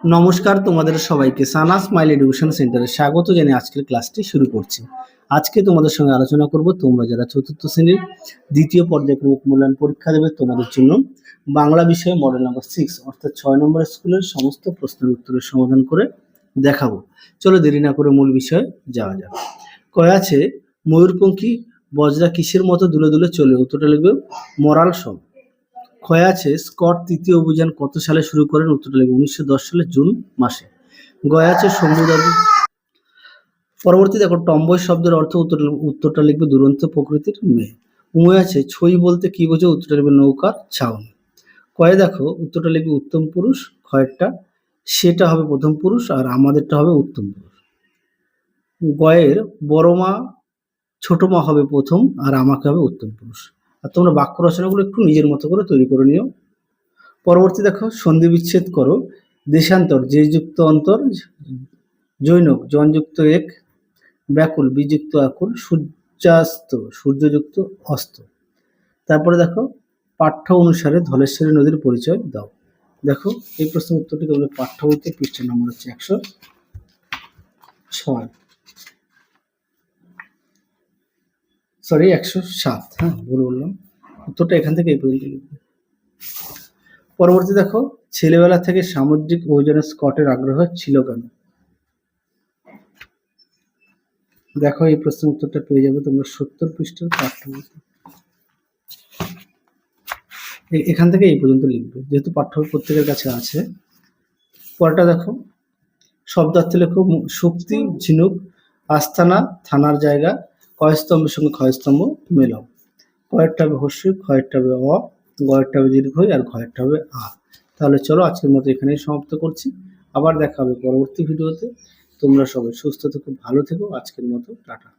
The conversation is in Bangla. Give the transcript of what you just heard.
নমস্কার তোমাদের সবাইকে সানা স্মাইল এডুকেশন সেন্টারে স্বাগত জানিয়ে আজকের ক্লাসটি শুরু করছি। আজকে তোমাদের সঙ্গে আলোচনা করব তোমরা যারা চতুর্থ শ্রেণীর দ্বিতীয় পর্যায়ক্রমিক মূল্যায়ন পরীক্ষা দেবে তোমাদের জন্য বাংলা বিষয়ে মডেল নাম্বার 6 অর্থাৎ 6 নম্বর স্কুলের সমস্ত প্রশ্নের উত্তরের সমাধান করে দেখাবো। চলো দেরি না করে মূল বিষয়ে যাওয়া যাক। কয় আছে ময়ূরপঙ্খী বজরা কিসের মতো দুলে দুলে চলে, উত্তরটা লিখবে মরাল সব। ক্ষয় আছে স্কট তৃতীয় অভিযান কত সালে শুরু করেন, উত্তরটা লিখবে 1910 সালের জুন মাসে। গয় আছে সমুদ্রদাবী। পরবর্তী দেখো টম্বই শব্দের অর্থ, উত্তরটা লিখবে দুরন্ত প্রকৃতির মেয়ে। উময় আছে ছই বলতে কি বোঝো, উত্তরটা লিখবে নৌকার ছাউনি। কয়ে দেখো উত্তরটা লিখবে উত্তম পুরুষ, ক্ষয়েরটা সেটা হবে প্রথম পুরুষ আর আমাদেরটা হবে উত্তম পুরুষ। গয়ের বড় মা ছোট মা হবে প্রথম আর আমাকে হবে উত্তম পুরুষ। আর তোমরা বাক্য রচনাগুলো একটু নিজের মতো করে তৈরি করে নিও। পরবর্তী দেখো সন্ধি বিচ্ছেদ করো। দেশান্তর যে যুক্ত অন্তর, জৈনক জনযুক্ত এক, ব্যাকুল বিযুক্ত আকুল, সূর্যাস্ত সূর্যযুক্ত অস্ত। তারপরে দেখো পাঠ্য অনুসারে ধলেশ্বরী নদীর পরিচয় দাও। দেখো এই প্রশ্নের উত্তরটি তোমাদের পাঠ্য বইতে পৃষ্ঠা নম্বর হচ্ছে 107। হ্যাঁ ভুল বললাম, উত্তরটা এখান থেকে এই পর্যন্ত লিখবে। পরবর্তী দেখো ছেলেবেলা থেকে সামুদ্রিক অভিযানে স্কটের আগ্রহ ছিল কেন। দেখো এই প্রশ্নের উত্তরটা পেয়ে যাবে তোমরা 70 পৃষ্ঠার পাঠ্য বইতে। এখান থেকে এই পর্যন্ত লিখবে যেহেতু পাঠ্য প্রত্যেকের কাছে আছে। পরটা দেখো শব্দার্থ লেখো। শক্তি ঝিনুক আস্তানা থানার জায়গা, কয়স্তম্ভের সঙ্গে ক্ষয়স্তম্ভ মেলাও। কয়েরটা হবে হস্যই, ক্ষয়েরটা হবে অ, গয়েরটা হবে দীর্ঘই আর ঘয়েরটা হবে আ। তাহলে চলো আজকের মতো এখানেই সমাপ্ত করছি। আবার দেখা হবে পরবর্তী ভিডিওতে। তোমরা সবাই সুস্থ থেকো, ভালো থেকো। আজকের মতো টাটা।